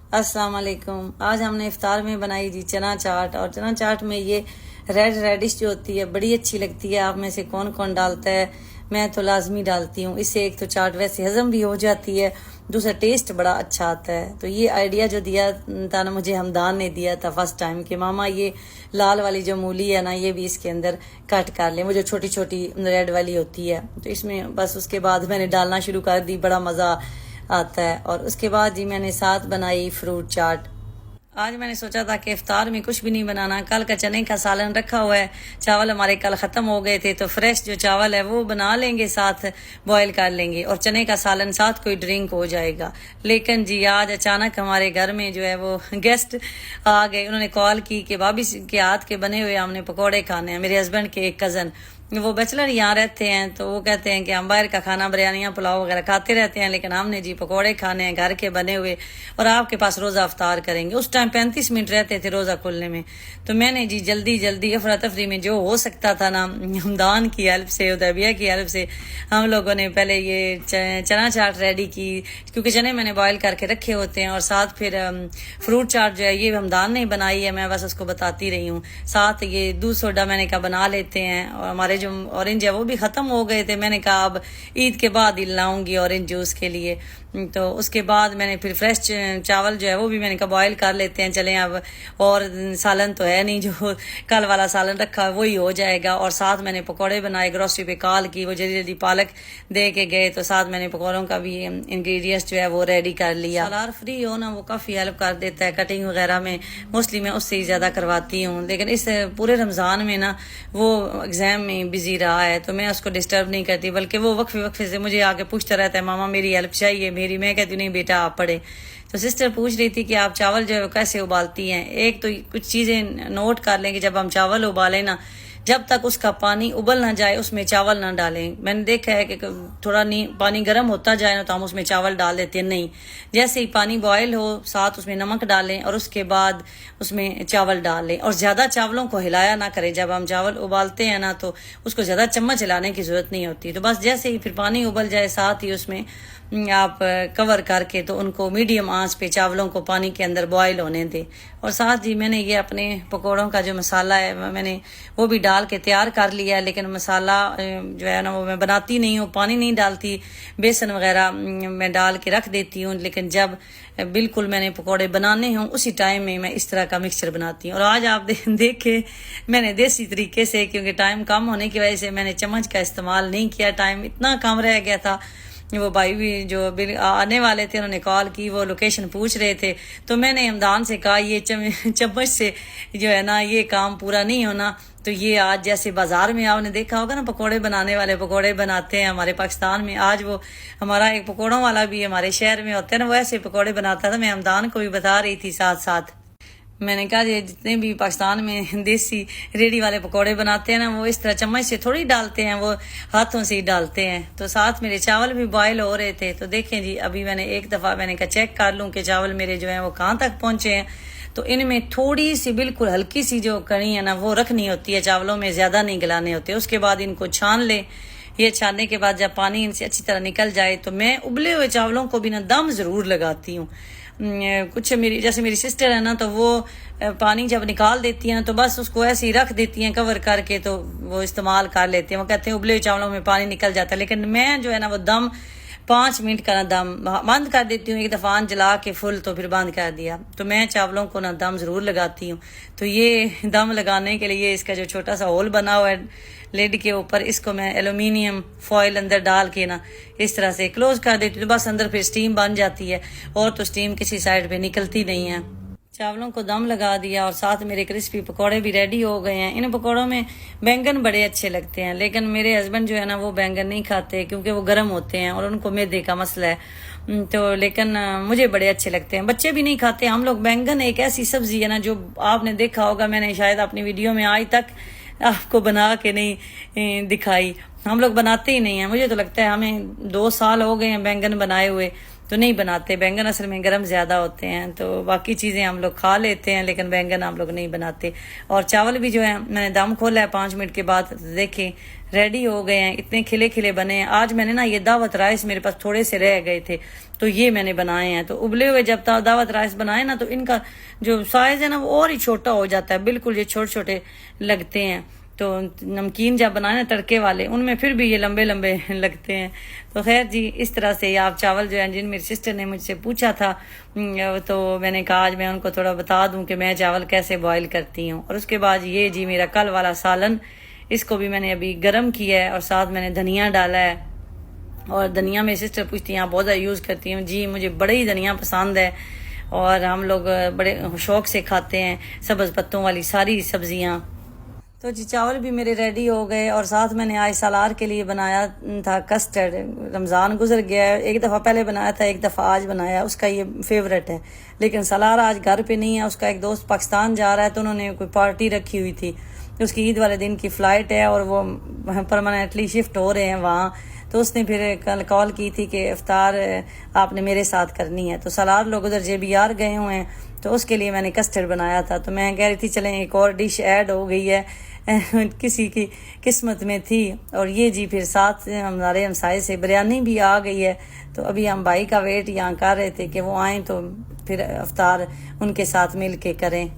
अस्सलाम वालेकुम। आज हमने इफ्तार में बनाई जी चना चाट। और चना चाट में ये रेडिश जो होती है बड़ी अच्छी लगती है। आप में से कौन कौन डालता है? मैं तो लाजमी डालती हूँ। इससे एक तो चाट वैसे हजम भी हो जाती है, दूसरा टेस्ट बड़ा अच्छा आता है। तो ये आइडिया जो दिया था ना मुझे, हमदान ने दिया था फर्स्ट टाइम कि मामा ये लाल वाली जो मूली है ना ये भी इसके अंदर कट कर लें, वो जो छोटी छोटी रेड वाली होती है। तो इसमें बस उसके बाद मैंने डालना शुरू कर दी, बड़ा मज़ा आता है। और उसके बाद जी मैंने साथ बनाई फ्रूट चाट। आज मैंने सोचा था कि इफ्तार में कुछ भी नहीं बनाना, कल का चने का सालन रखा हुआ है। चावल हमारे कल ख़त्म हो गए थे, तो फ्रेश जो चावल है वो बना लेंगे, साथ बॉईल कर लेंगे और चने का सालन, साथ कोई ड्रिंक हो जाएगा। लेकिन जी आज अचानक हमारे घर में जो है वो गेस्ट आ गए। उन्होंने कॉल की कि भाभी के हाथ के बने हुए हमने पकौड़े खाने हैं। मेरे हस्बैंड के एक कज़न, वो बैचलर यहाँ रहते हैं, तो वो कहते हैं कि हम बाहर का खाना बिरयानियाँ पुलाव वगैरह खाते रहते हैं, लेकिन हमने जी पकौड़े खाने हैं घर के बने हुए, और आपके पास रोज़ा अफ्तार करेंगे। उस टाइम 35 मिनट रहते थे रोज़ा खुलने में। तो मैंने जी जल्दी जल्दी अफरा तफरी में जो हो सकता था ना, हमदान की हेल्प से, उदैबिया की हेल्प से, हम लोगों ने पहले ये चना चाट रेडी की, क्योंकि चने मैंने बॉयल करके रखे होते हैं। और साथ फिर फ्रूट चाट जो है ये हमदान ने बनाई है, मैं बस उसको बताती रही हूँ। साथ ये दूध सोडा मैंने कहा बना लेते हैं, और हमारे जो ऑरेंज है वो भी ख़त्म हो गए थे। मैंने कहा अब ईद के बाद ही लाऊंगी ऑरेंज जूस के लिए। तो उसके बाद मैंने फिर फ्रेश चावल जो है वो भी मैंने कहा बॉयल कर लेते हैं, चलें अब। और सालन तो है नहीं, जो कल वाला सालन रखा वही हो जाएगा। और साथ मैंने पकौड़े बनाए, ग्रोसरी पे कॉल की, वो जल्दी जल्दी पालक दे के गए, तो साथ मैंने पकौड़ों का भी इंग्रेडिएंट्स जो है वो रेडी कर लिया। सलार फ्री हो ना, वो काफ़ी हेल्प कर देता है कटिंग वगैरह में। मोस्टली मैं उससे ही ज़्यादा करवाती हूँ, लेकिन इस पूरे रमज़ान में ना वो एग्ज़ाम में बिजी रहा है, तो मैं उसको डिस्टर्ब नहीं करती, बल्कि वो वक्फे वक्फे से मुझे आके पूछता रहता है, मामा मेरी हेल्प चाहिए मेरी। मैं कहती हूँ नहीं बेटा आप पढ़े। तो सिस्टर पूछ रही थी कि आप चावल जो है कैसे उबालती हैं। एक तो कुछ चीज़ें नोट कर लें कि जब हम चावल उबालें ना, जब तक उसका पानी उबल ना जाए उसमें चावल ना डालें। मैंने देखा है कि थोड़ा नहीं पानी गर्म होता जाए ना तो हम उसमें चावल डाल देते हैं, नहीं, जैसे ही पानी बॉयल हो साथ उसमें नमक डालें और उसके बाद उसमें चावल डाल लें। और ज़्यादा चावलों को हिलाया ना करें। जब हम चावल उबालते हैं ना तो उसको ज़्यादा चम्मच हिलाने की ज़रूरत नहीं होती। तो बस जैसे ही फिर पानी उबल जाए साथ ही उसमें आप कवर करके तो उनको मीडियम आंच पे चावलों को पानी के अंदर बॉयल होने दें। और साथ ही मैंने ये अपने पकौड़ों का जो मसाला है मैंने वो भी डाल के तैयार कर लिया है। लेकिन मसाला जो है ना वो मैं बनाती नहीं हूँ, पानी नहीं डालती, बेसन वगैरह मैं डाल के रख देती हूँ। लेकिन जब बिल्कुल मैंने पकौड़े बनाने हों उसी टाइम में मैं इस तरह का मिक्सचर बनाती हूँ। और आज आप देखे मैंने देसी तरीके से, क्योंकि टाइम कम होने की वजह से मैंने चम्मच का इस्तेमाल नहीं किया, टाइम इतना कम रह गया था। वो भाई भी जो आने वाले थे उन्होंने कॉल की, वो लोकेशन पूछ रहे थे, तो मैंने हमदान से कहा ये चम्मच से जो है ना ये काम पूरा नहीं होना। तो ये आज जैसे बाजार में आपने देखा होगा ना पकोड़े बनाने वाले पकोड़े बनाते हैं हमारे पाकिस्तान में, आज वो हमारा एक पकौड़ों वाला भी हमारे शहर में होता है ना, वो ऐसे पकौड़े बनाता था। मैं हमदान को भी बता रही थी साथ साथ। मैंने कहा ये जितने भी पाकिस्तान में देसी रेडी वाले पकोड़े बनाते हैं ना वो इस तरह चम्मच से थोड़ी डालते हैं, वो हाथों से ही डालते हैं। तो साथ मेरे चावल भी बॉयल हो रहे थे। तो देखें जी अभी मैंने एक दफ़ा मैंने कहा चेक कर लूँ कि चावल मेरे जो हैं वो कहाँ तक पहुँचे हैं। तो इनमें थोड़ी सी बिल्कुल हल्की सी जो कड़ी है ना वो रखनी होती है, चावलों में ज़्यादा नहीं गलाने होते। उसके बाद इनको छान लें। ये छानने के बाद जब पानी इनसे अच्छी तरह निकल जाए तो मैं उबले हुए चावलों को भी ना दम ज़रूर लगाती हूँ। कुछ मेरी जैसे मेरी सिस्टर है ना, तो वो पानी जब निकाल देती है ना तो बस उसको ऐसे ही रख देती हैं कवर करके, तो वो इस्तेमाल कर लेते हैं। वो कहते हैं उबले हुए चावलों में पानी निकल जाता है, लेकिन मैं जो है ना वो दम 5 मिनट का ना दम बंद कर देती हूँ। एक दफ़ा आन जला के फुल तो फिर बंद कर दिया। तो मैं चावलों को ना दम ज़रूर लगाती हूँ। तो ये दम लगाने के लिए इसका जो छोटा सा होल बना हुआ है लिड के ऊपर, इसको मैं एलुमिनियम फॉइल अंदर डाल के ना इस तरह से क्लोज कर देती हूँ। तो बस अंदर फिर स्टीम बन जाती है, और तो स्टीम किसी साइड पे निकलती नहीं है। चावलों को दम लगा दिया और साथ मेरे क्रिस्पी पकौड़े भी रेडी हो गए हैं। इन पकौड़ों में बैंगन बड़े अच्छे लगते हैं, लेकिन मेरे हस्बैंड जो है ना वो बैंगन नहीं खाते, क्योंकि वो गर्म होते हैं और उनको मैदे का मसला है। तो लेकिन मुझे बड़े अच्छे लगते हैं, बच्चे भी नहीं खाते हम लोग। बैंगन एक ऐसी सब्जी है ना जो आपने देखा होगा, मैंने शायद अपनी वीडियो में आज तक आपको बना के नहीं दिखाई। हम लोग बनाते ही नहीं हैं। मुझे तो लगता है हमें 2 साल हो गए हैं बैंगन बनाए हुए, तो नहीं बनाते। बैंगन असल में गर्म ज़्यादा होते हैं, तो बाकी चीज़ें हम लोग खा लेते हैं लेकिन बैंगन हम लोग नहीं बनाते। और चावल भी जो है मैंने दम खोला है 5 मिनट के बाद, देखें रेडी हो गए हैं, इतने खिले खिले बने हैं। आज मैंने ना ये दावत राइस मेरे पास थोड़े से रह गए थे तो ये मैंने बनाए हैं। तो उबले हुए जब दावत राइस बनाए ना तो इनका जो साइज़ है ना वो और ही छोटा हो जाता है, बिल्कुल ये छोटे छोटे लगते हैं। तो नमकीन जब बनाए ना तड़के वाले उनमें फिर भी ये लंबे लंबे लगते हैं। तो खैर जी, इस तरह से आप चावल जो है, जिन मेरी सिस्टर ने मुझसे पूछा था तो मैंने कहा आज मैं उनको थोड़ा बता दूं कि मैं चावल कैसे बॉईल करती हूँ। और उसके बाद ये जी मेरा कल वाला सालन, इसको भी मैंने अभी गर्म किया है और साथ मैंने धनिया डाला है। और धनिया मेरी सिस्टर पूछती हैं आप बहुत ज़्यादा यूज़ करती हूँ? जी, मुझे बड़ा ही धनिया पसंद है और हम लोग बड़े शौक से खाते हैं सब्ज़ पत्तों वाली सारी सब्जियाँ। तो जी चावल भी मेरे रेडी हो गए और साथ मैंने आज सलार के लिए बनाया था कस्टर्ड। रमज़ान गुजर गया है, एक दफ़ा पहले बनाया था, एक दफ़ा आज बनाया, उसका ये फेवरेट है। लेकिन सलार आज घर पे नहीं है, उसका एक दोस्त पाकिस्तान जा रहा है तो उन्होंने कोई पार्टी रखी हुई थी, उसकी ईद वाले दिन की फ़्लाइट है और वो परमानेंटली शिफ्ट हो रहे हैं वहाँ। तो उसने फिर कल कॉल की थी कि इफ्तार आपने मेरे साथ करनी है। तो सलार लोग उधर JBR गए हुए हैं तो उसके लिए मैंने कस्टर्ड बनाया था। तो मैं कह रही थी चलें एक और डिश ऐड हो गई है, किसी की किस्मत में थी। और ये जी फिर साथ हमारे हमसाए से बिरयानी भी आ गई है। तो अभी हम भाई का वेट यहाँ कर रहे थे कि वो आएँ तो फिर इफ्तार उनके साथ मिल के करें।